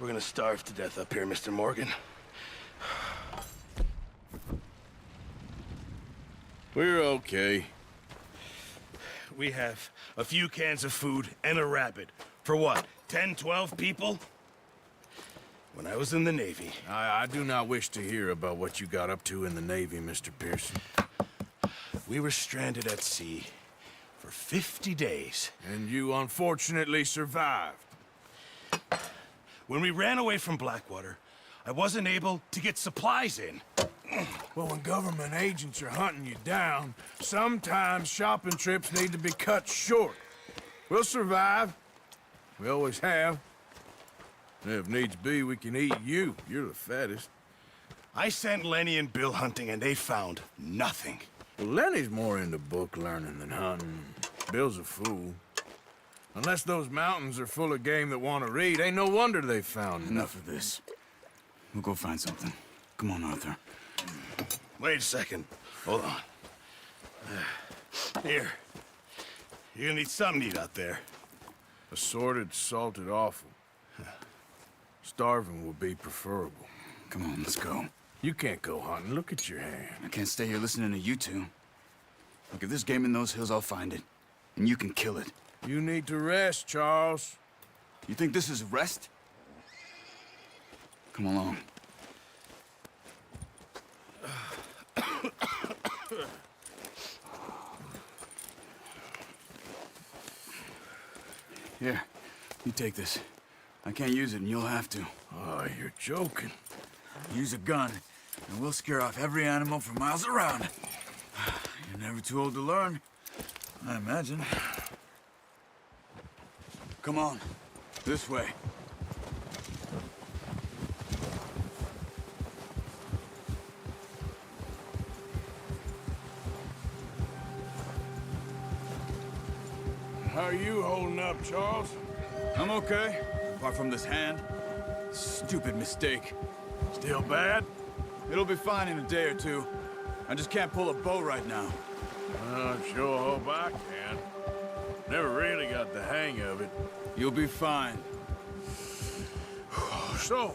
We're gonna starve to death up here, Mr. Morgan. We're okay. We have a few cans of food and a rabbit. For what, 10, 12 people? When I was in the Navy... I do not wish to hear about what you got up to in the Navy, Mr. Pearson. We were stranded at sea for 50 days. And you unfortunately survived. When we ran away from Blackwater, I wasn't able to get supplies in. Well, when government agents are hunting you down, sometimes shopping trips need to be cut short. We'll survive. We always have. And if needs be, we can eat you. You're the fattest. I sent Lenny and Bill hunting, and they found nothing. Well, Lenny's more into book learning than hunting. Bill's a fool. Unless those mountains are full of game that want to read, ain't no wonder they found Enough of this. We'll go find something. Come on, Arthur. Wait a second. Hold on. Here. You're gonna need something to eat out there. Assorted, salted offal. Starving would be preferable. Come on, let's go. You can't go hunting. Look at your hand. I can't stay here listening to you two. Look, if there's game in those hills, I'll find it. And you can kill it. You need to rest, Charles. You think this is rest? Come along. Here, you take this. I can't use it, and you'll have to. Oh, you're joking. Use a gun, and we'll scare off every animal for miles around. You're never too old to learn, I imagine. Come on, this way. How are you holding up, Charles? I'm okay, apart from this hand. Stupid mistake. Still bad? It'll be fine in a day or two. I just can't pull a bow right now. I sure hope I can. Never really got the hang of it. You'll be fine. So,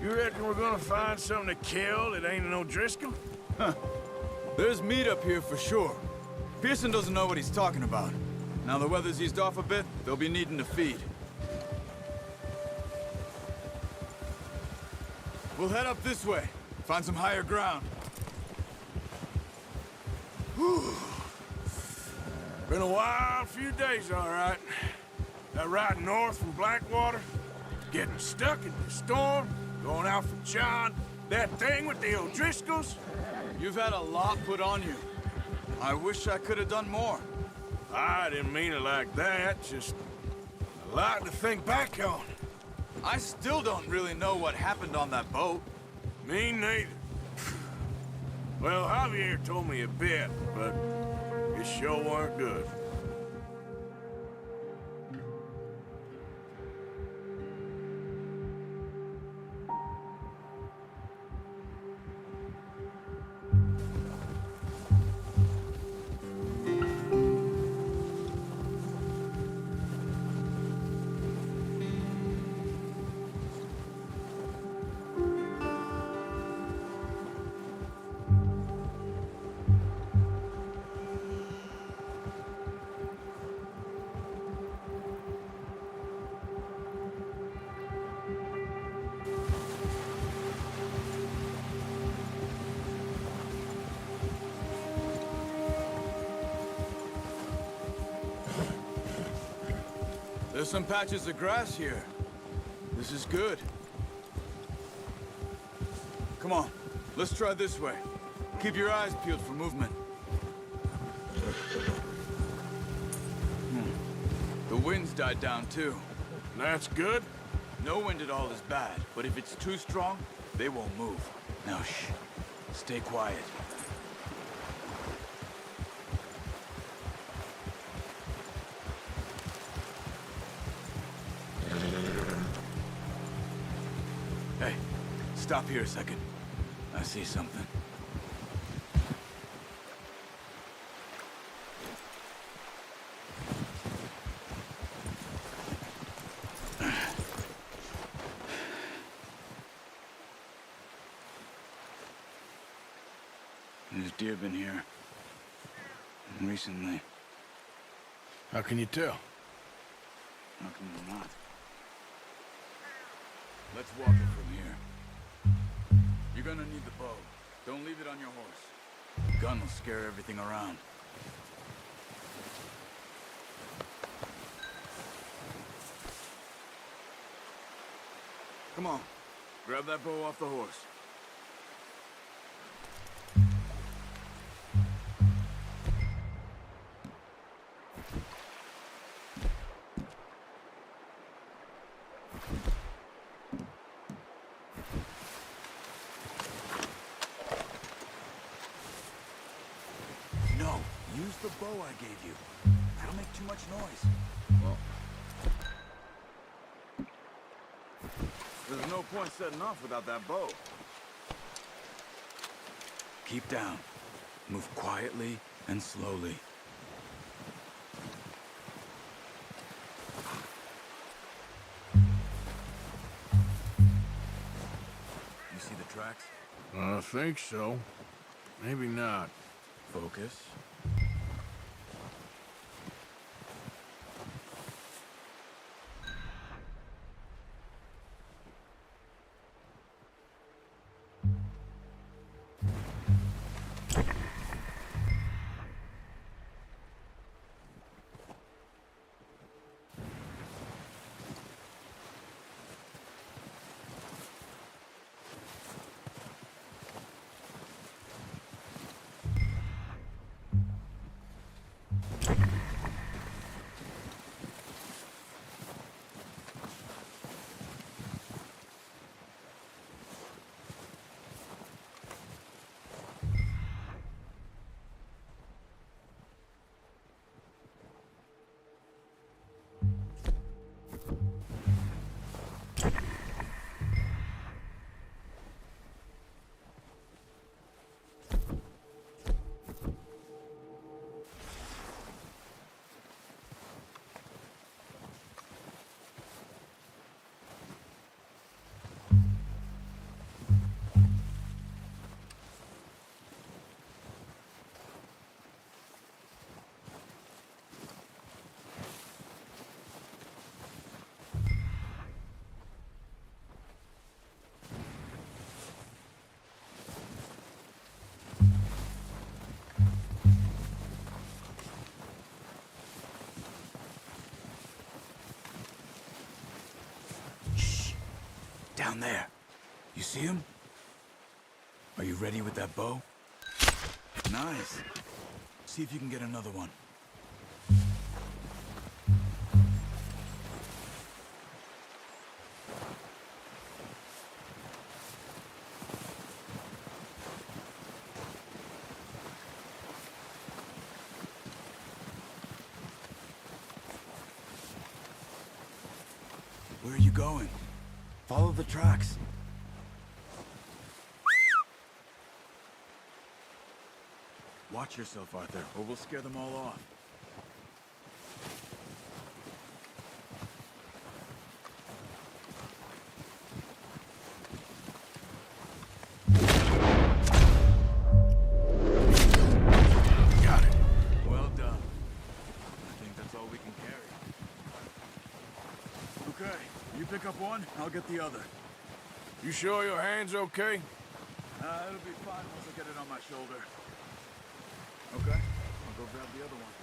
you reckon we're gonna find something to kill that ain't no Driscoll? There's meat up here for sure. Pearson doesn't know what he's talking about. Now the weather's eased off a bit, they'll be needing to feed. We'll head up this way, find some higher ground. Whew. Been a wild few days, all right. That ride north from Blackwater, getting stuck in the storm, going out from John, that thing with the O'Driscolls. You've had a lot put on you. I wish I could have done more. I didn't mean it like that, just a lot to think back on. I still don't really know what happened on that boat. Me neither. Well, Javier told me a bit, but it sure weren't good. some patches of grass here. This is good. Come on, let's try this way. Keep your eyes peeled for movement. The wind's died down too. That's good. No wind at all is bad, but if it's too strong, they won't move. Now shh, stay quiet. Hey, stop here a second. I see something. There's deer been here. Recently. How can you tell? How come they're not? Let's walk it from here. You're gonna need the bow. Don't leave it on your horse. The gun will scare everything around. Come on. Grab that bow off the horse. No, use the bow I gave you. That'll make too much noise. Well, there's no point setting off without that bow. Keep down. Move quietly and slowly. You see the tracks? I think so. Maybe not. Focus. Down there. You see him? Are you ready with that bow? Nice. See if you can get another one. Where are you going? Follow the tracks. Watch yourself, Arthur, or we'll scare them all off. Got it. Well done. I think that's all we can carry. Okay, you pick up one, I'll get the other. You sure your hand's okay? It'll be fine once I get it on my shoulder. Okay, I'll go grab the other one.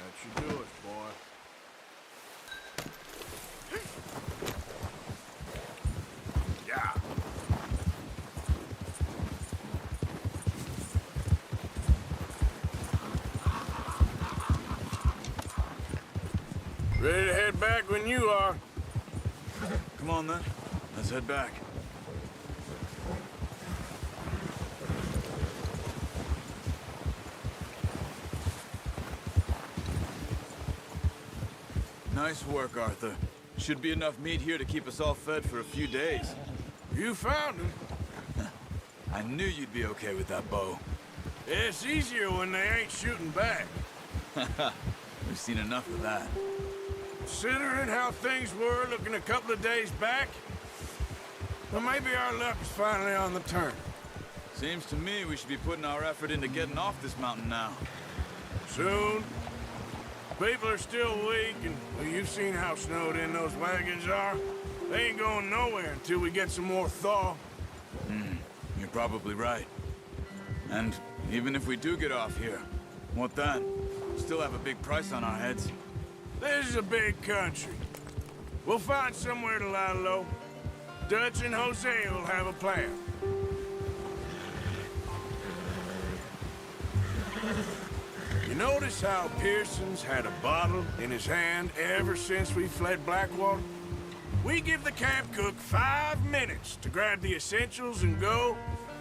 That should do it, boy. Yeah. Ready to head back when you are. Come on, then. Let's head back. Nice work, Arthur. Should be enough meat here to keep us all fed for a few days. You found him. I knew you'd be okay with that bow. It's easier when they ain't shooting back. We've seen enough of that. Considering how things were looking a couple of days back, well, maybe our luck is finally on the turn. Seems to me we should be putting our effort into getting off this mountain now. Soon. People are still weak, and well, you've seen how snowed in those wagons are. They ain't going nowhere until we get some more thaw. You're probably right. And even if we do get off here, what then? Still have a big price on our heads. This is a big country. We'll find somewhere to lie low. Dutch and Hosea will have a plan. You notice how Pearson's had a bottle in his hand ever since we fled Blackwater? We give the camp cook 5 minutes to grab the essentials and go,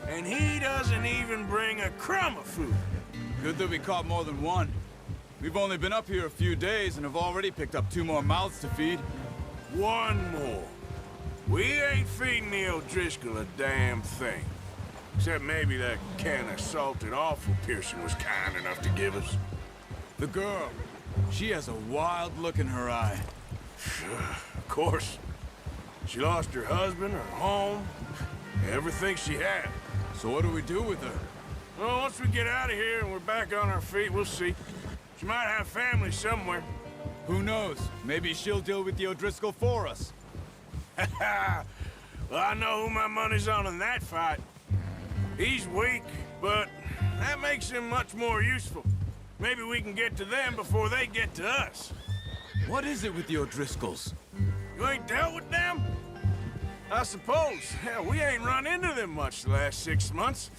and he doesn't even bring a crumb of food. Good that we caught more than one. We've only been up here a few days and have already picked up 2 more mouths to feed. One more. We ain't feeding the O'Driscoll a damn thing. Except maybe that can of salted offal Pearson was kind enough to give us. The girl, she has a wild look in her eye. Of course. She lost her husband, her home, everything she had. So what do we do with her? Well, once we get out of here and we're back on our feet, we'll see. She might have family somewhere. Who knows? Maybe she'll deal with the O'Driscoll for us. Well, I know who my money's on in that fight. He's weak, but that makes him much more useful. Maybe we can get to them before they get to us. What is it with the O'Driscolls? You ain't dealt with them? I suppose. Hell, we ain't run into them much the last 6 months.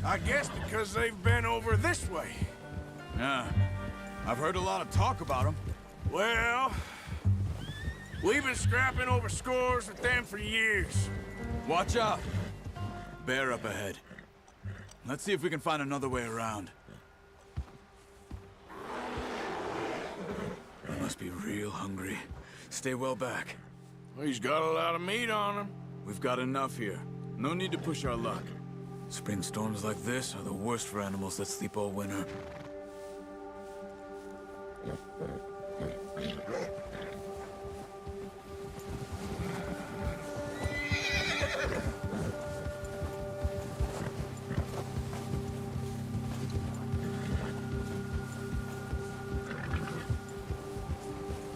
I guess because they've been over this way. Yeah, I've heard a lot of talk about them. Well, we've been scrapping over scores with them for years. Watch out! Bear up ahead. Let's see if we can find another way around. They must be real hungry. Stay well back. Well, he's got a lot of meat on him. We've got enough here. No need to push our luck. Spring storms like this are the worst for animals that sleep all winter.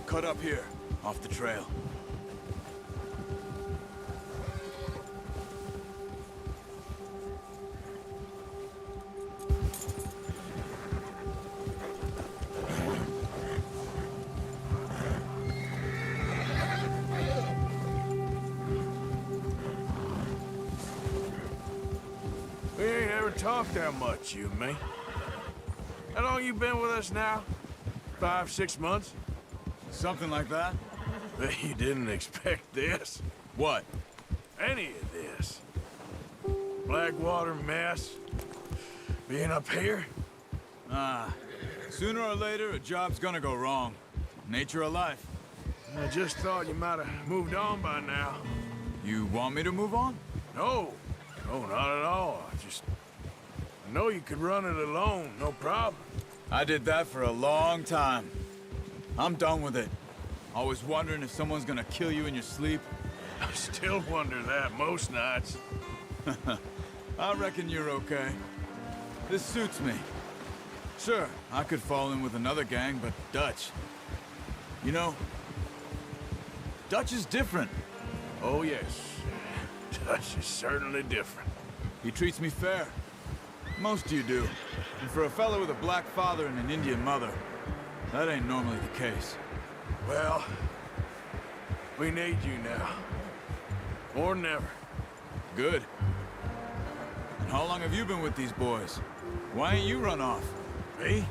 Cut up here, off the trail. We ain't ever talked that much, you and me. How long you been with us now? 5, 6 months? Something like that? Bet you didn't expect this. What? Any of this. Blackwater mess. Being up here. Sooner or later, a job's gonna go wrong. Nature of life. I just thought you might have moved on by now. You want me to move on? No, Oh, not at all. I know you could run it alone, no problem. I did that for a long time. I'm done with it. Always wondering if someone's gonna kill you in your sleep. I still wonder that most nights. I reckon you're okay. This suits me. Sure, I could fall in with another gang, but Dutch... You know, Dutch is different. Oh, yes. Dutch is certainly different. He treats me fair. Most of you do. And for a fellow with a black father and an Indian mother, that ain't normally the case. Well, we need you now. More than ever. Good. And how long have you been with these boys? Why ain't you run off? Me?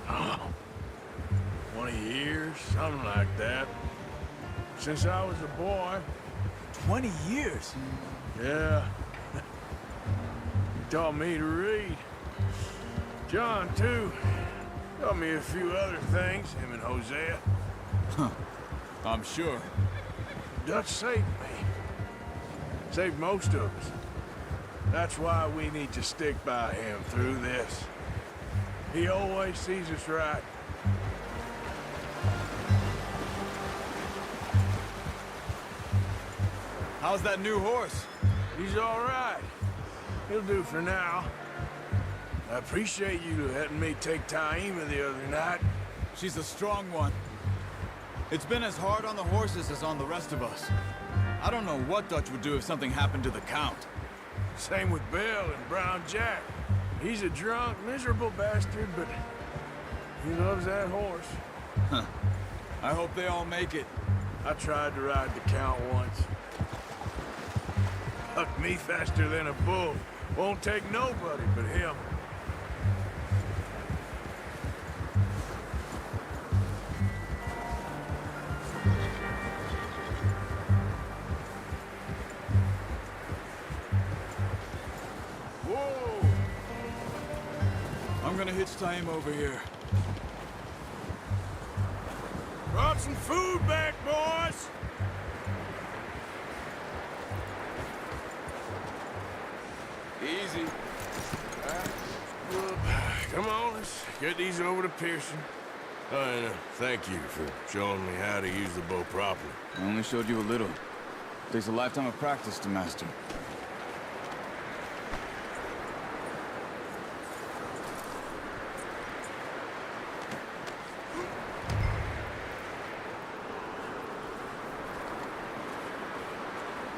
Oh, 20 years, something like that. Since I was a boy. 20 years? Yeah. He taught me to read. John, too. Taught me a few other things, him and Hosea. I'm sure. Dutch saved me. Saved most of us. That's why we need to stick by him through this. He always sees us right. How's that new horse? He's all right. He'll do for now. I appreciate you letting me take Taima the other night. She's a strong one. It's been as hard on the horses as on the rest of us. I don't know what Dutch would do if something happened to the Count. Same with Bill and Brown Jack. He's a drunk, miserable bastard, but he loves that horse. I hope they all make it. I tried to ride the Count once. Hucked me faster than a bull. Won't take nobody but him. Whoa! I'm gonna hitch Taima over here. Brought some food back, boys! Easy. Come on, let's get these over to Pearson. And thank you for showing me how to use the bow properly. I only showed you a little. Takes a lifetime of practice to master.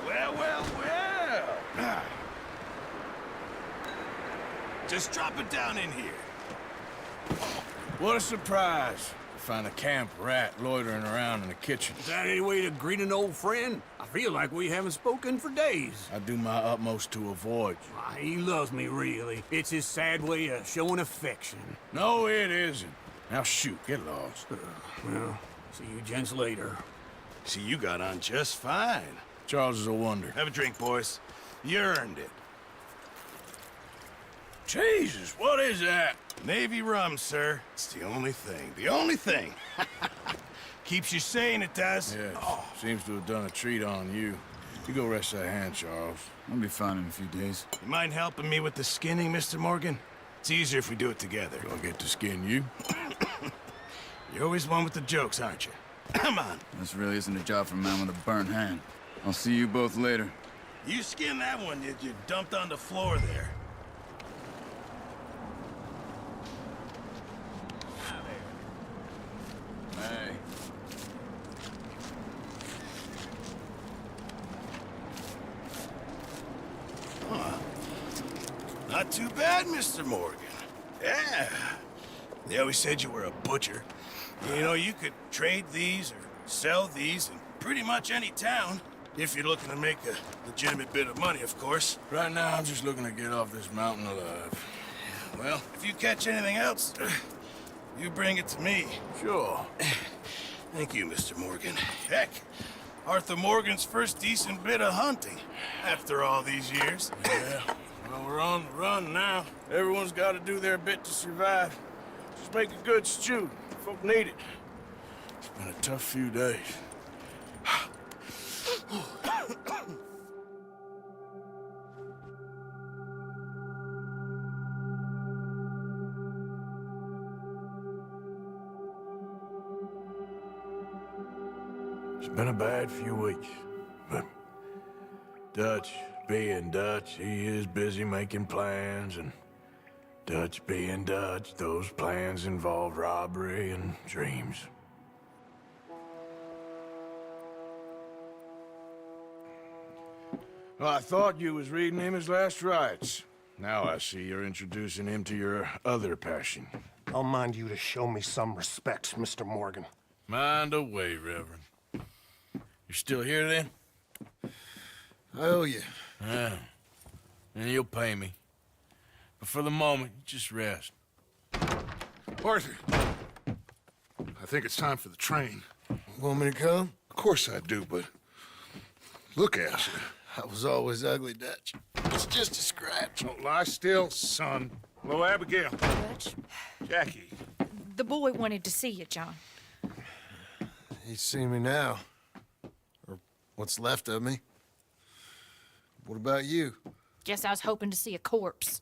Well. Just drop it down in here. What a surprise to find a camp rat loitering around in the kitchen. Is that any way to greet an old friend? I feel like we haven't spoken for days. I do my utmost to avoid you. Why, he loves me, really. It's his sad way of showing affection. No, it isn't. Now shoot, get lost. Well, see you gents later. See, you got on just fine. Charles is a wonder. Have a drink, boys. You earned it. Jesus, what is that? Navy rum, sir. It's the only thing. The only thing. Keeps you sane, it does. Yes, seems to have done a treat on you. You go rest that hand, Charles. I'll be fine in a few days. You mind helping me with the skinning, Mr. Morgan? It's easier if we do it together. Gonna get to skin you? You're always one with the jokes, aren't you? Come on. This really isn't a job for a man with a burnt hand. I'll see you both later. You skinned that one you dumped on the floor there. Hey. Not too bad, Mr. Morgan. Yeah. They always said you were a butcher. You know, you could trade these or sell these in pretty much any town. If you're looking to make a legitimate bit of money, of course. Right now, I'm just looking to get off this mountain alive. Well, if you catch anything else, you bring it to me. Sure. Thank you, Mr. Morgan. Heck, Arthur Morgan's first decent bit of hunting after all these years. Yeah. Well, we're on the run now. Everyone's got to do their bit to survive. Just make a good stew. Folk need it. It's been a tough few days. It's been a bad few weeks, but Dutch being Dutch, he is busy making plans, and Dutch being Dutch, those plans involve robbery and dreams. Well, I thought you was reading him his last rites. Now I see you're introducing him to your other passion. I'll mind you to show me some respect, Mr. Morgan. Mind away, Reverend. You're still here, then? I owe you. Yeah. And you'll pay me. But for the moment, just rest. Arthur, I think it's time for the train. Want me to come? Of course I do, but look at you. I was always ugly, Dutch. It's just a scratch. Don't lie still, son. Hello, Abigail. Dutch, Jackie. the boy wanted to see you, John. He's seen me now. Or what's left of me. What about you? Guess I was hoping to see a corpse.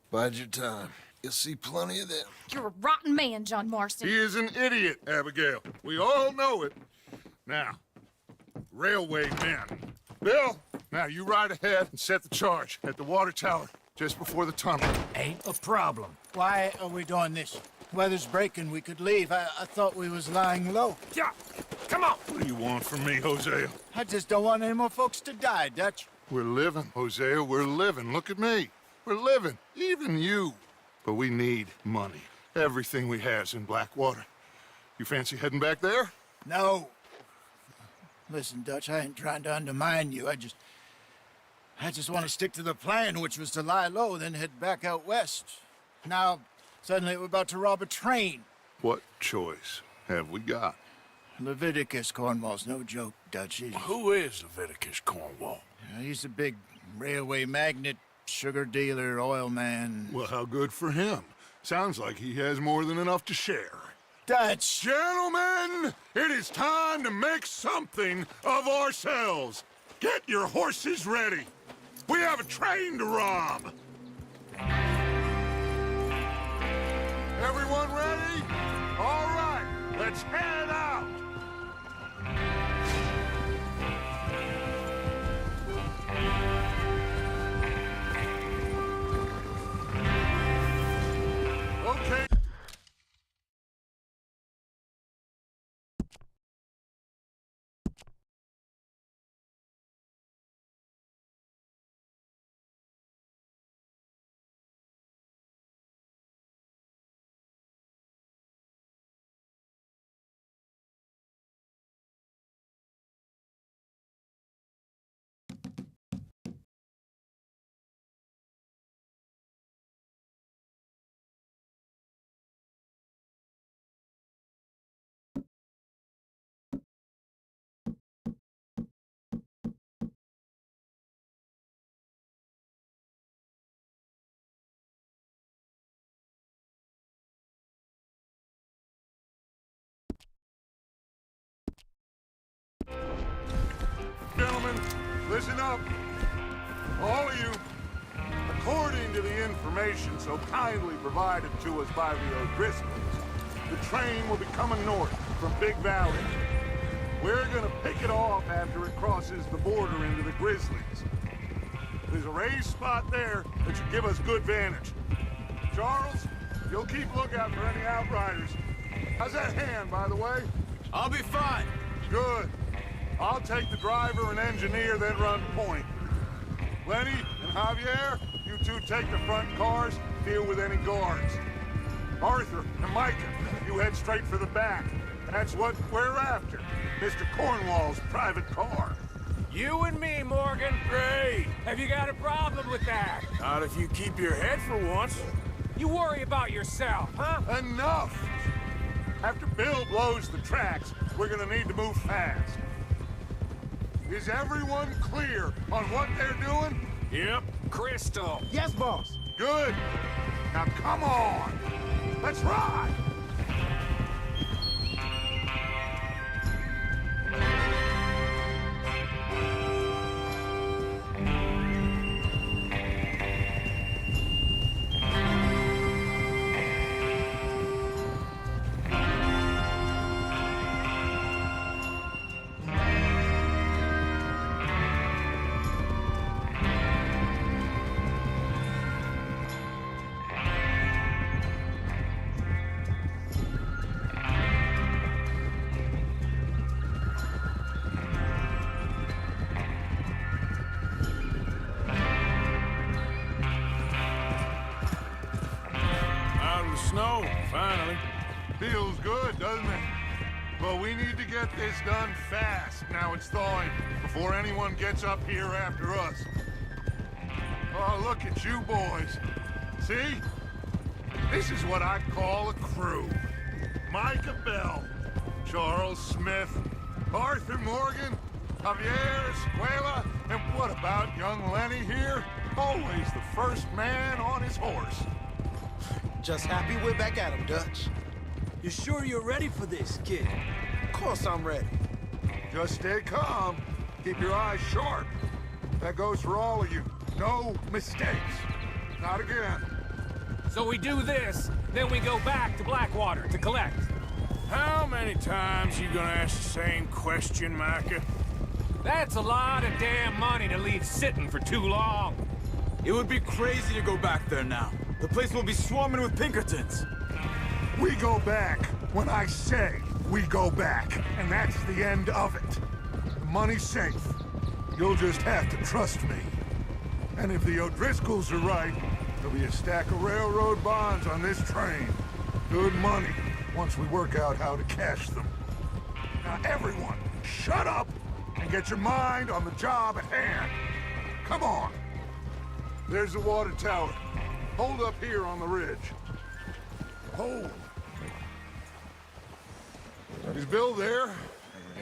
Bide your time. You'll see plenty of them. You're a rotten man, John Marston. He is an idiot, Abigail. We all know it. Now, railway men. Bill, now you ride ahead and set the charge at the water tower just before the tunnel. Ain't a problem. Why are we doing this? Weather's breaking, we could leave. I thought we was lying low. Yeah, come on. What do you want from me, Hosea? I just don't want any more folks to die, Dutch. We're living, Hosea, we're living. Look at me. We're living, even you. But we need money. Everything we has in Blackwater. You fancy heading back there? No. Listen, Dutch, I ain't trying to undermine you. I just want to stick to the plan, which was to lie low, then head back out west. Now, suddenly we're about to rob a train. What choice have we got? Leviticus Cornwall's no joke, Dutch. Who is Leviticus Cornwall? He's a big railway magnate, sugar dealer, oil man. Well, how good for him. Sounds like he has more than enough to share. Dutch! Gentlemen, it is time to make something of ourselves. Get your horses ready. We have a train to rob. Everyone ready? All right, let's head out. Okay. Gentlemen, listen up. All of you. According to the information so kindly provided to us by the O'Driscolls, the train will be coming north from Big Valley. We're gonna pick it off after it crosses the border into the Grizzlies. There's a raised spot there that should give us good vantage. Charles, you'll keep lookout for any outriders. How's that hand, by the way? I'll be fine. Good. I'll take the driver and engineer, then run point. Lenny and Javier, you two take the front cars, deal with any guards. Arthur and Micah, you head straight for the back. That's what we're after. Mr. Cornwall's private car. You and me, Morgan. Great. Have you got a problem with that? Not if you keep your head for once. You worry about yourself, huh? Enough! After Bill blows the tracks, we're gonna need to move fast. Is everyone clear on what they're doing? Yep. Crystal. Yes, boss. Good. Now come on. Let's ride. snow, finally. Feels good, doesn't it? But we need to get this done fast. Now it's thawing, before anyone gets up here after us. Oh, look at you boys. See? This is what I call a crew. Micah Bell, Charles Smith, Arthur Morgan, Javier Escuela, and what about young Lenny here? Always the first man on his horse. Just happy we're back at him, Dutch. You sure you're ready for this, kid? Of course I'm ready. Just stay calm. Keep your eyes sharp. That goes for all of you. No mistakes. Not again. So we do this, then we go back to Blackwater to collect. How many times you gonna ask the same question, Micah? That's a lot of damn money to leave sitting for too long. It would be crazy to go back there now. The place will be swarming with Pinkertons. We go back when I say we go back, and that's the end of it. The money's safe. You'll just have to trust me. And if the O'Driscolls are right, there'll be a stack of railroad bonds on this train. Good money, once we work out how to cash them. Now everyone, shut up and get your mind on the job at hand. Come on. There's the water tower. Hold up here on the ridge. Hold. Is Bill there?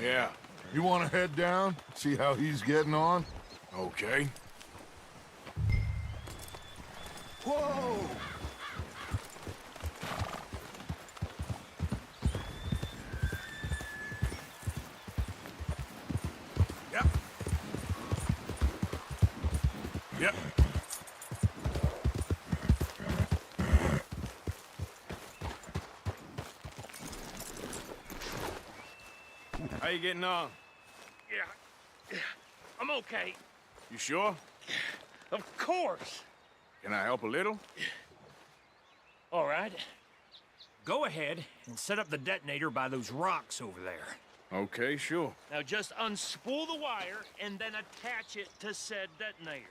Yeah, You want to head down, see how he's getting on? okay. Whoa! Yep. Yep. How you getting on? Yeah, I'm okay. You sure? Of course. Can I help a little? All right. Go ahead and set up the detonator by those rocks over there. Okay, sure. Now just unspool the wire and then attach it to said detonator.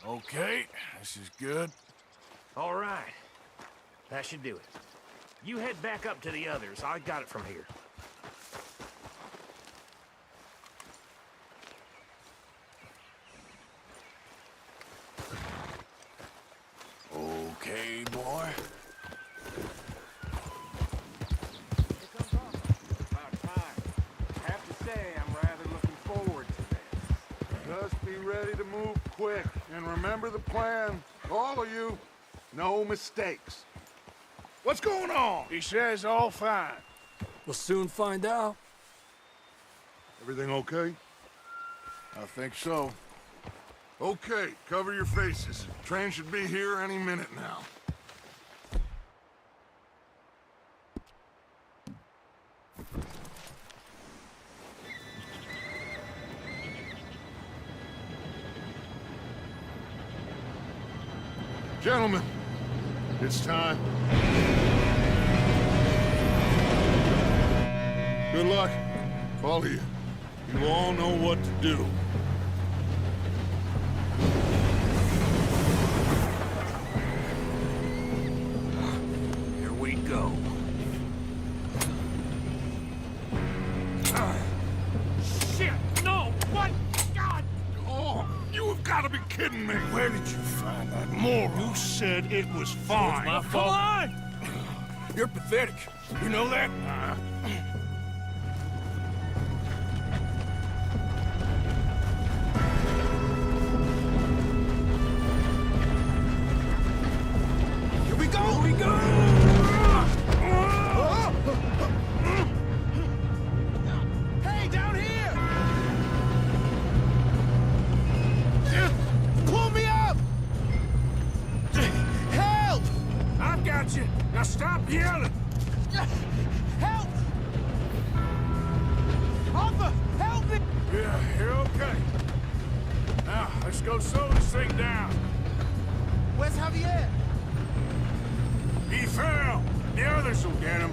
Okay, this is good. All right. That should do it. You head back up to the others. I got it from here. Okay, boy. Here comes Arthur. About time. I have to say, I'm rather looking forward to this. Just be ready to move quick. And remember the plan. All of you, no mistakes. What's going on? He says all fine. We'll soon find out. Everything okay? I think so. Okay, cover your faces. Train should be here any minute now. Gentlemen, it's time. Good luck, all of you. You all know what to do. Here we go. Shit! No! What? God! Oh, you have got to be kidding me. Where did you find that moron? You said it was fine. My fault. Come on! You're pathetic. You know that? Here we go! Here we go! Hey, down here! Driscoll, slow this thing down. Where's Javier? He fell. The others will get him.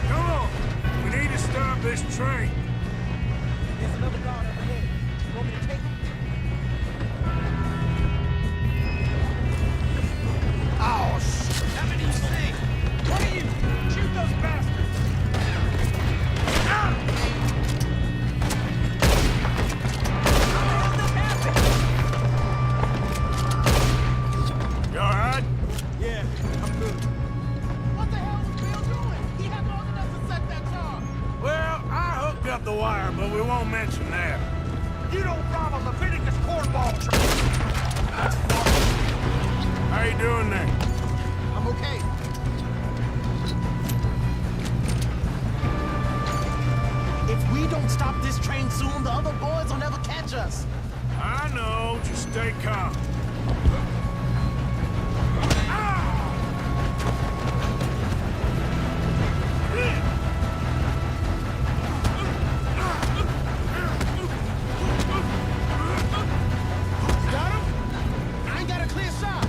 Come on. We need to stop this train. There's another guard up ahead. You want me to take him? Oh, shit. How many you see? One of you! Shoot those bastards! You alright? Yeah, I'm good. What the hell was Bill doing? He had long enough to set that charge. Well, I hooked up the wire, but we won't mention that. You don't rob a Leviticus cornball truck. How you doing there? I'm okay. If we don't stop this train soon, the other boys will never catch us. I know. Just stay calm. Got him? I ain't got a clear shot.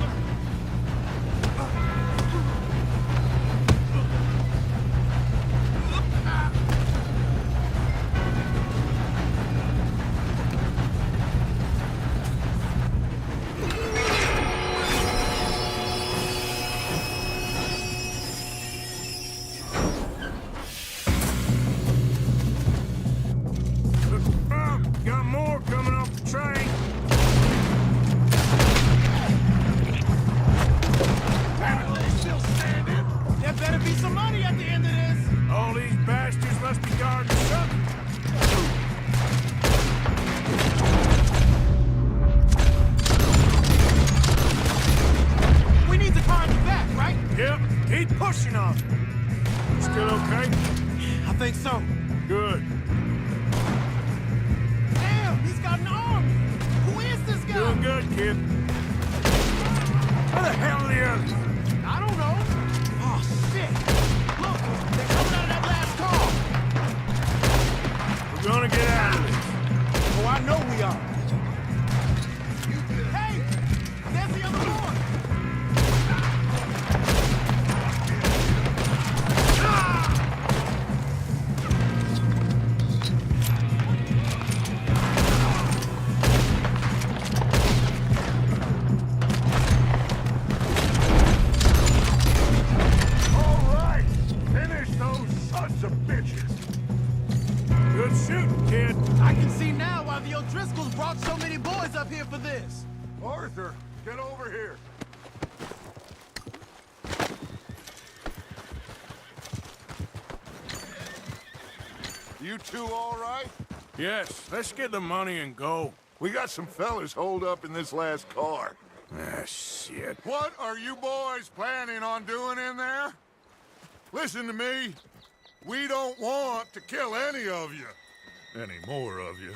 Got more coming off the train. Still standing. There better be some money at the end of this. All these bastards must be guarding something. We need the car in the back, right? Yep, keep pushing on. Still okay? I think so. Good. Damn, he's got an army. Who is this guy? Doing good, kid. Where the hell are the others? I don't know. Oh, shit. Look, they're coming out of that last car. We're gonna get out of this. Oh, I know we are. Hey, there's the other one. All right, finish those sons of bitches. Good shooting, kid. I can see now why the O'Driscolls brought so many boys up here for this. Arthur, get over here. You two all right? Yes, let's get the money and go. We got some fellas holed up in this last car. Ah, shit. What are you boys planning on doing in there? Listen to me. We don't want to kill any of you. Any more of you.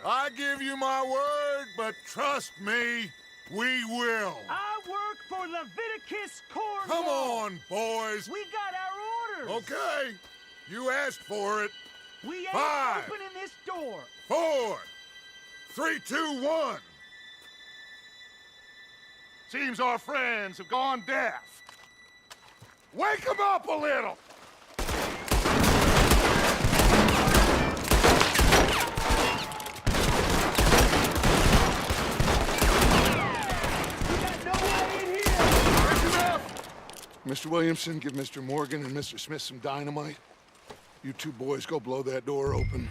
I give you my word, but trust me, we will. I work for Leviticus Cornwall. Come on, boys. We got our orders. Okay, you asked for it. We ain't 5, opening this door. 4, 3, 2, 1. Seems our friends have gone deaf. Wake them up a little. We got no way in here. Listen up! Mr. Williamson, give Mr. Morgan and Mr. Smith some dynamite. You two boys go blow that door open.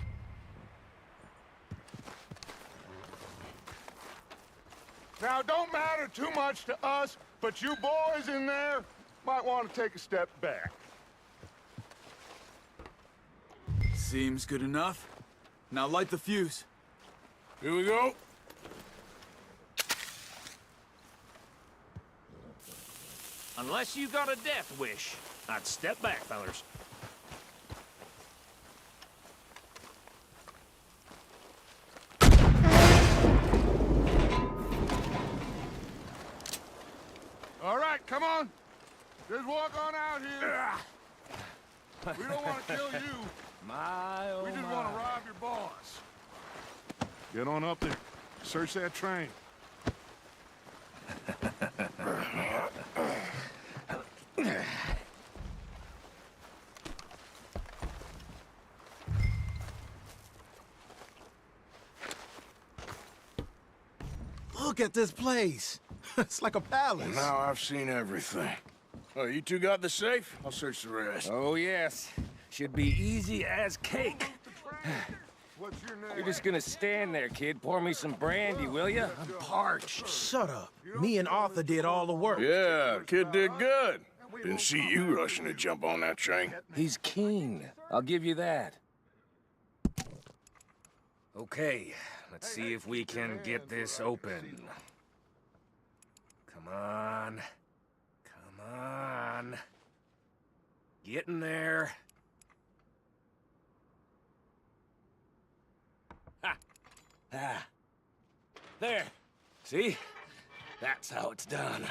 Now, it don't matter too much to us, but you boys in there might want to take a step back. Seems good enough. Now light the fuse. Here we go. Unless you got a death wish, I'd step back, fellers. All right, come on. Just walk on out here. We don't want to kill you. My, oh We just my. want to rob your boss. Get on up there. Search that train. Look at this place. It's like a palace. Now I've seen everything. Oh, you two got the safe? I'll search the rest. Oh, yes. Should be easy as cake. What's your name? You're just gonna stand there, kid. Pour me some brandy, will ya? I'm parched. Shut up. Me and Arthur did all the work. Yeah, kid did good. Didn't see you rushing to jump on that train. He's keen. I'll give you that. Okay, let's see if we can get this open. Come on. Come on. Get in there. Ha! Ah. There. See? That's how it's done.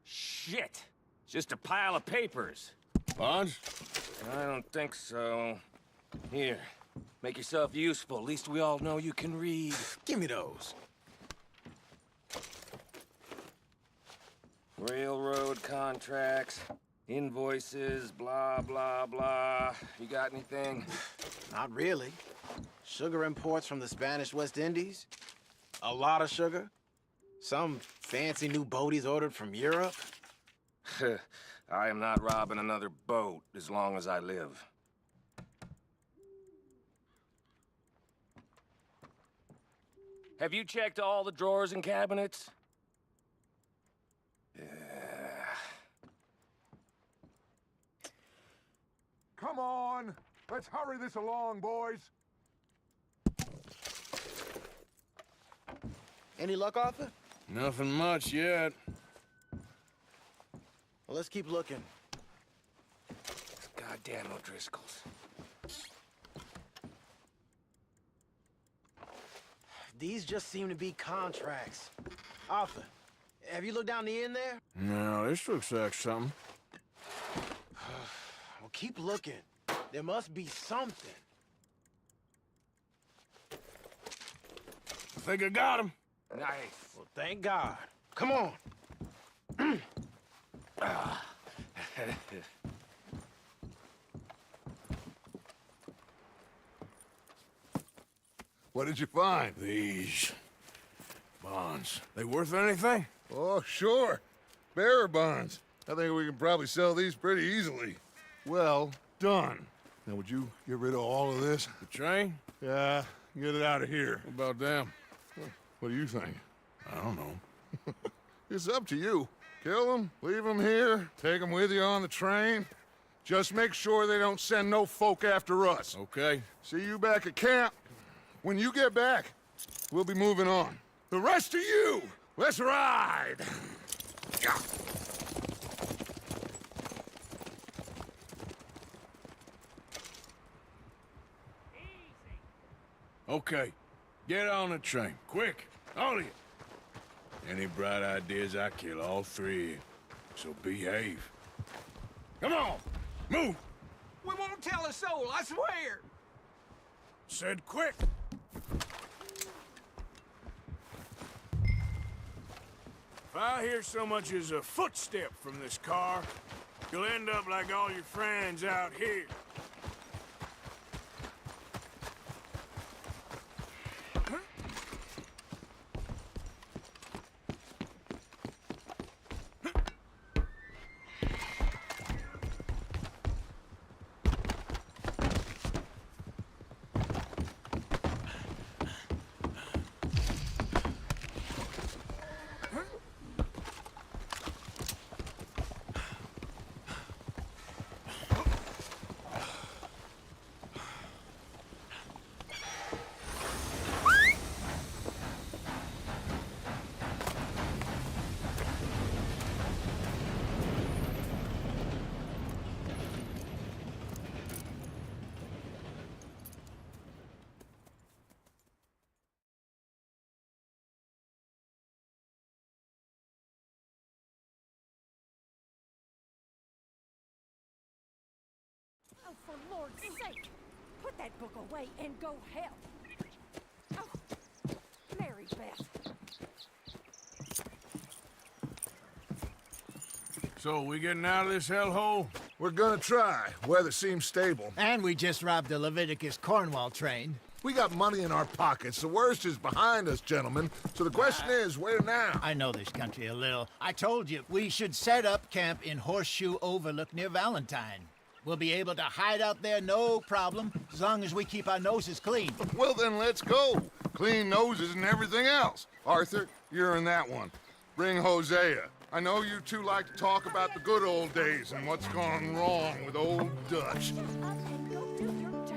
Shit. It's just a pile of papers. Bonds? I don't think so. Here. Make yourself useful. At least we all know you can read. Give me those. Railroad contracts, invoices, blah, blah, blah. You got anything? Not really. Sugar imports from the Spanish West Indies. A lot of sugar. Some fancy new boat he's ordered from Europe. I am not robbing another boat as long as I live. Have you checked all the drawers and cabinets? Come on. Let's hurry this along, boys. Any luck, Arthur? Nothing much yet. Well, let's keep looking. Goddamn O'Driscolls. These just seem to be contracts. Arthur, have you looked down the end there? No, this looks like something. Well, keep looking. There must be something. I think I got him. Nice. Well, thank God. Come on. What did you find? These bonds. They worth anything? Oh, sure. Bearer bonds. I think we can probably sell these pretty easily. Well done. Now, would you get rid of all of this? The train? Yeah, get it out of here. What about them? What do you think? I don't know. It's up to you. Kill them, leave them here, take them with you on the train. Just make sure they don't send no folk after us. Okay. See you back at camp. When you get back, we'll be moving on. The rest of you, let's ride! Okay. Get on the train. Quick. All of you. Any bright ideas, I kill all three of you. So behave. Come on! Move! We won't tell a soul, I swear. Said quick! If I hear so much as a footstep from this car, you'll end up like all your friends out here. Oh, for Lord's sake! that book away and go help. Oh, Mary Beth. So, we getting out of this hellhole? We're gonna try. Weather seems stable. And we just robbed the Leviticus Cornwall train. We got money in our pockets. The worst is behind us, gentlemen. So the question is, where now? I know this country a little. I told you, we should set up camp in Horseshoe Overlook near Valentine. We'll be able to hide out there no problem, as long as we keep our noses clean. Well, then let's go. Clean noses and everything else. Arthur, you're in that one. Bring Hosea. I know you two like to talk about the good old days and what's gone wrong with old Dutch. Shut up and go do your job.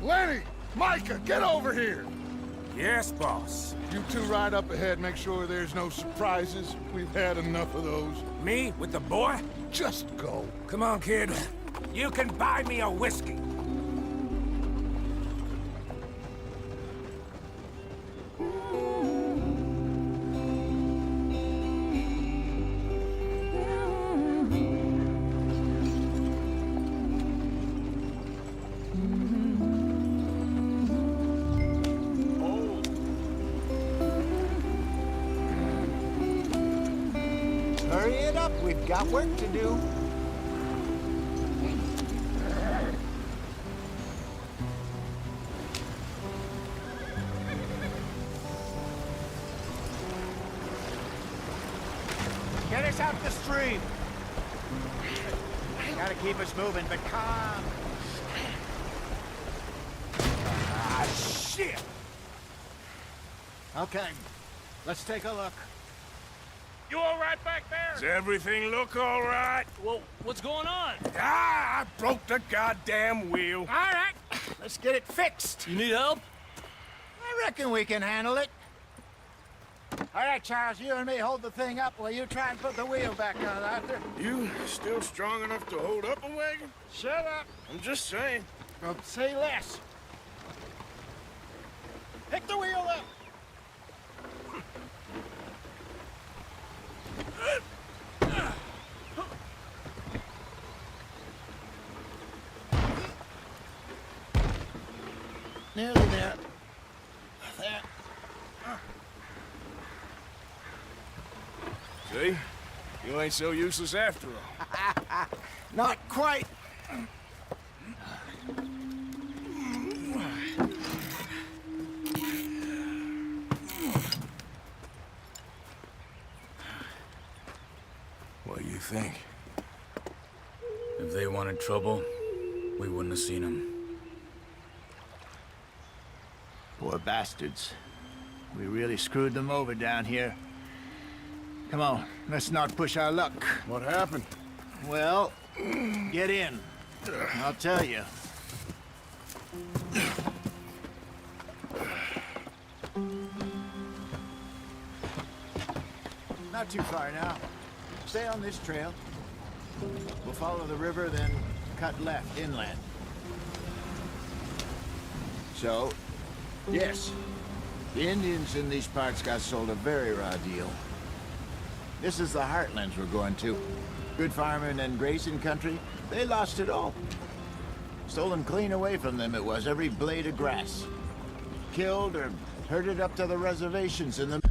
Lenny! Micah, get over here! Yes, boss. You two ride up ahead, make sure there's no surprises. We've had enough of those. Me with the boy? Just go. Come on, kid. You can buy me a whiskey. Hurry it up, we've got work to do. Get us out the stream. Gotta keep us moving, but calm. Ah, shit! Okay, let's take a look. You all right back there? Does everything look all right? Well, what's going on? Ah, I broke the goddamn wheel. All right, let's get it fixed. You need help? I reckon we can handle it. All right, Charles, you and me hold the thing up while you try and put the wheel back on, Arthur. You still strong enough to hold up a wagon? Shut up. I'm just saying. Well, say less. Pick the wheel up. Nearly there. There. See? You ain't so useless after all. Not quite. What do you think? If they wanted trouble, we wouldn't have seen them. Poor bastards. We really screwed them over down here. Come on, let's not push our luck. What happened? Well, get in. I'll tell you. Not too far now. Stay on this trail. We'll follow the river, then cut left inland. So, yes, the Indians in these parts got sold a very raw deal. This is the heartlands we're going to. Good farming and grazing country, they lost it all. Stolen clean away from them it was, every blade of grass. Killed or herded up to the reservations in the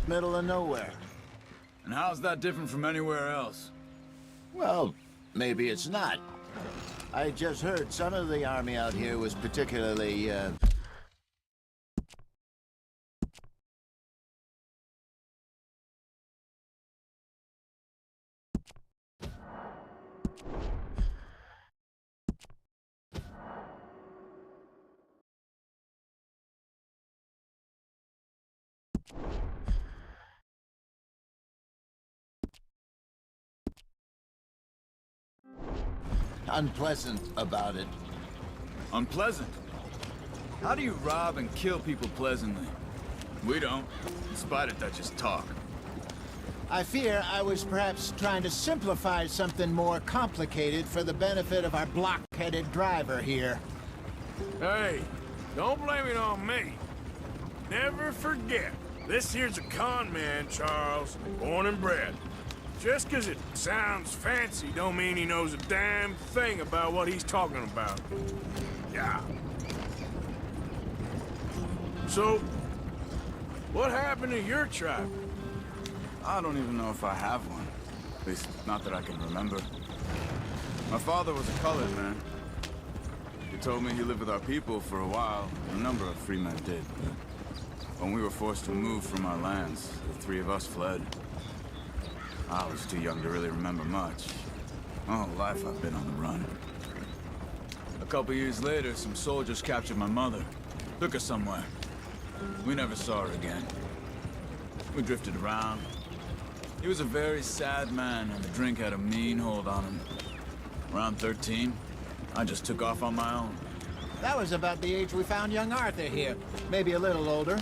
Middle of nowhere. And how's that different from anywhere else? Well, maybe it's not. I just heard some of the army out here was particularly, unpleasant about it. Unpleasant? How do you rob and kill people pleasantly? We don't, in spite of Dutch's talk. I fear I was perhaps trying to simplify something more complicated for the benefit of our blockheaded driver here. Hey, don't blame it on me. Never forget, this here's a con man, Charles, born and bred. Just 'cause it sounds fancy don't mean he knows a damn thing about what he's talking about. Yeah. So, what happened to your tribe? I don't even know if I have one. At least, not that I can remember. My father was a colored man. He told me he lived with our people for a while. A number of free men did, but when we were forced to move from our lands, the three of us fled. I was too young to really remember much. My whole life I've been on the run. A couple years later, some soldiers captured my mother. Took her somewhere. We never saw her again. We drifted around. He was a very sad man, and the drink had a mean hold on him. Around 13, I just took off on my own. That was about the age we found young Arthur here. Maybe a little older.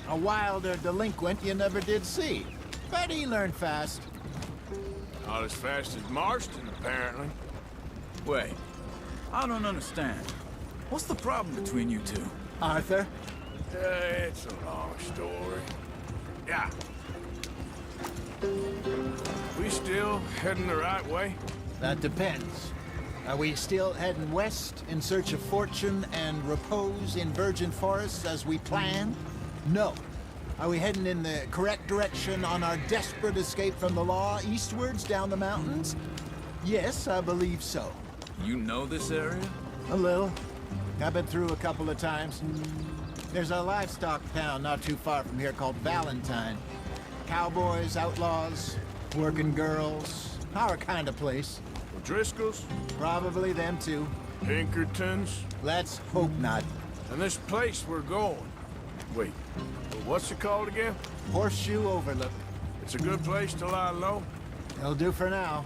A wilder delinquent you never did see. But he learned fast. Not as fast as Marston, apparently. Wait, I don't understand. What's the problem between you two? Arthur? It's a long story. Yeah. We still heading the right way? That depends. Are we still heading west in search of fortune and repose in virgin forests as we planned? No. Are we heading in the correct direction on our desperate escape from the law eastwards down the mountains? Yes, I believe so. You know this area? A little. I've been through a couple of times. There's a livestock town not too far from here called Valentine. Cowboys, outlaws, working girls, our kind of place. O'Driscoll's? Probably them too. Pinkertons? Let's hope not. And this place we're going. Wait, what's it called again? Horseshoe Overlook. It's a good place to lie low? It'll do for now.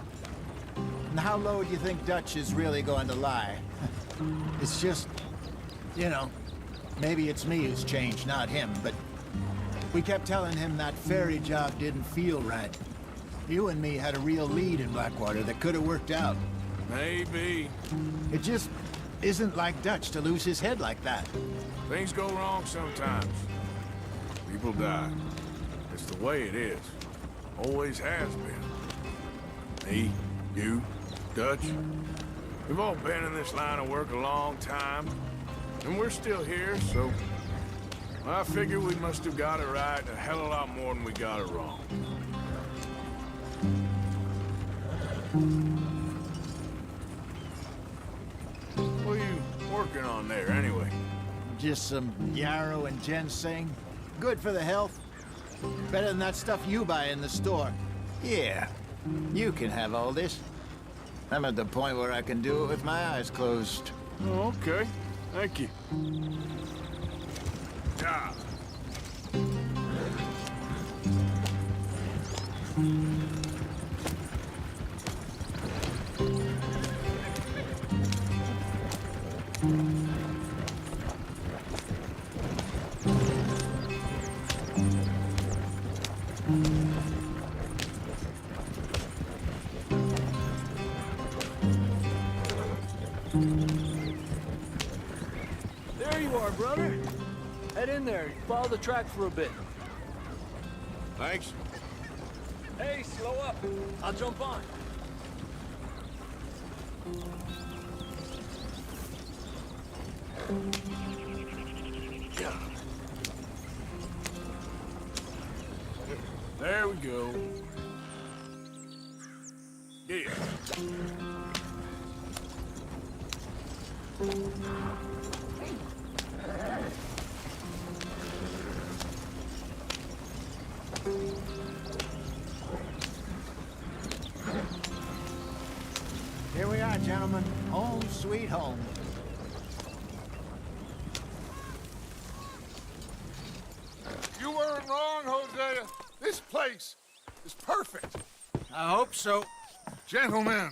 And how low do you think Dutch is really going to lie? It's just, you know, maybe it's me who's changed, not him, but we kept telling him that ferry job didn't feel right. You and me had a real lead in Blackwater that could have worked out. Maybe. It just isn't like Dutch to lose his head like that. Things go wrong sometimes. People die. It's the way it is. Always has been. Me, you, Dutch. We've all been in this line of work a long time. And we're still here, so... I figure we must have got it right a hell of a lot more than we got it wrong. What are you working on there, anyway? Just some yarrow and ginseng. Good for the health. Better than that stuff you buy in the store. Yeah, you can have all this. I'm at the point where I can do it with my eyes closed. Oh, okay. Thank you. Ah. There you are, brother. Head in there. Follow the track for a bit. Thanks. Hey, slow up. I'll jump on. we go. Here. Here we are, gentlemen. Home sweet home. You weren't wrong, Hosea. This place is perfect. I hope so. Gentlemen,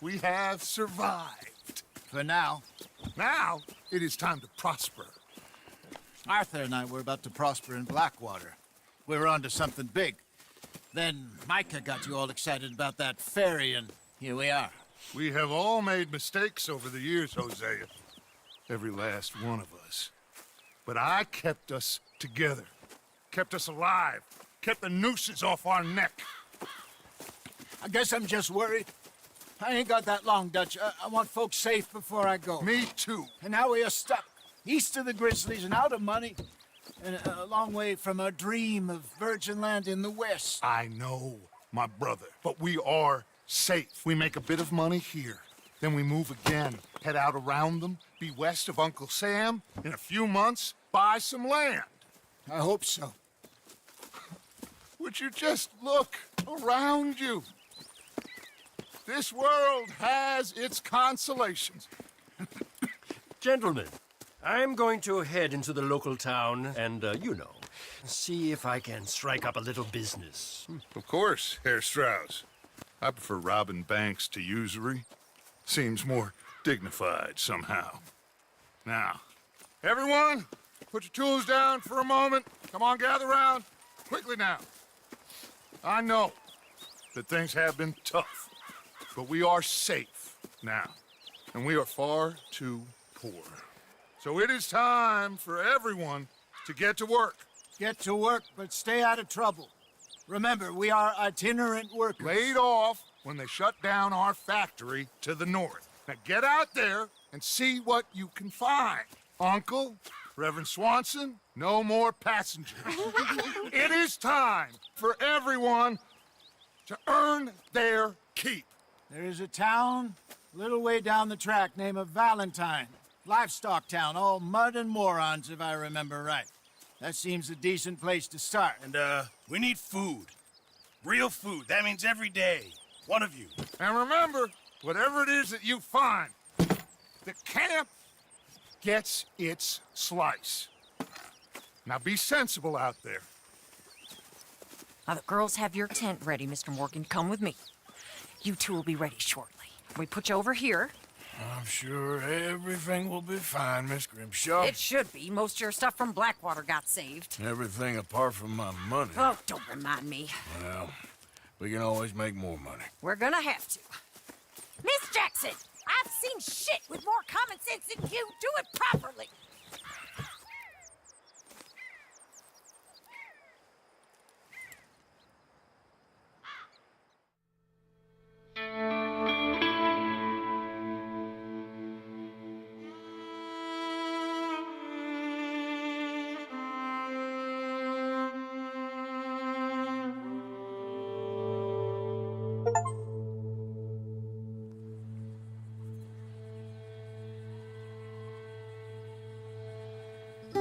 we have survived. For now. Now, it is time to prosper. Arthur and I were about to prosper in Blackwater. We were onto something big. Then Micah got you all excited about that ferry, and here we are. We have all made mistakes over the years, Hosea. Every last one of us. But I kept us together. Kept us alive. Kept the nooses off our neck. I guess I'm just worried. I ain't got that long, Dutch. I want folks safe before I go. Me too. And now we are stuck, east of the Grizzlies and out of money, and a long way from our dream of virgin land in the west. I know, my brother, but we are safe. We make a bit of money here. Then we move again, head out around them, be west of Uncle Sam. In a few months, buy some land. I hope so. Would you just look around you? This world has its consolations. Gentlemen, I'm going to head into the local town and, see if I can strike up a little business. Of course, Herr Strauss. I prefer robbing banks to usury. Seems more dignified somehow. Now, everyone, put your tools down for a moment. Come on, gather round. Quickly now. I know that things have been tough, but we are safe now, and we are far too poor. So it is time for everyone to get to work. Get to work, but stay out of trouble. Remember, we are itinerant workers. Laid off when they shut down our factory to the north. Now get out there and see what you can find. Uncle, Reverend Swanson, no more passengers. It is time for everyone to earn their keep. There is a town a little way down the track named Valentine. Livestock town, all mud and morons, if I remember right. That seems a decent place to start. And, we need food. Real food. That means every day. One of you. And remember, whatever it is that you find, the camp gets its slice. Now be sensible out there. The girls have your tent ready, Mr. Morgan. Come with me. You two will be ready shortly. We put you over here. I'm sure everything will be fine, Miss Grimshaw. It should be. Most of your stuff from Blackwater got saved. Everything apart from my money. Oh, don't remind me. Well, we can always make more money. We're gonna have to. Miss Jackson, I've seen shit with more common sense than you. Do it properly.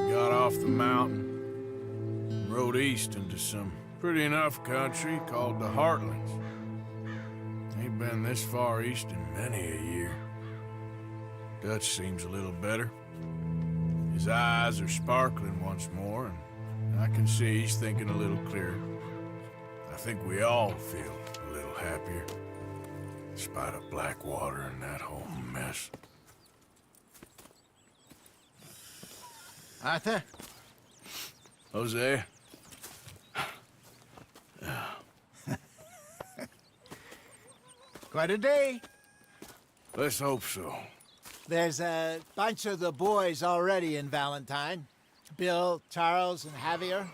Got off the mountain, rode east into some pretty enough country called the Heartlands. Ain't been this far east in many a year. Dutch seems a little better. His eyes are sparkling once more, and I can see he's thinking a little clearer. I think we all feel a little happier, in spite of Blackwater and that whole mess. Arthur? Jose? Quite a day. Let's hope so. There's a bunch of the boys already in Valentine. Bill, Charles, and Javier.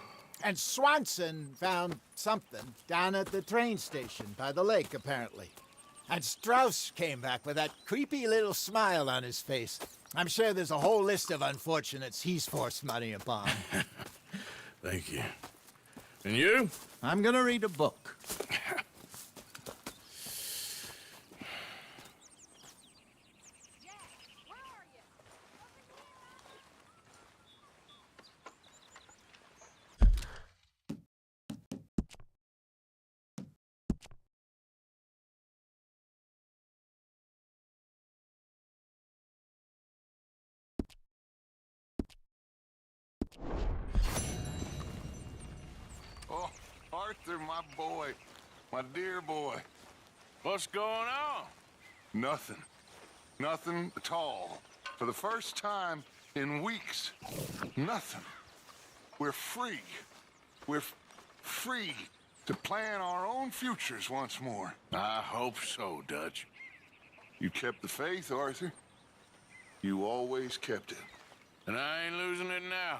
And Swanson found something down at the train station by the lake, apparently. And Strauss came back with that creepy little smile on his face. I'm sure there's a whole list of unfortunates he's forced money upon. Thank you. And you? I'm gonna read a book. Oh, Arthur, my boy. My dear boy. What's going on? Nothing. Nothing at all. For the first time in weeks. Nothing. We're free. We're free to plan our own futures once more. I hope so, Dutch. You kept the faith, Arthur. You always kept it. And I ain't losing it now.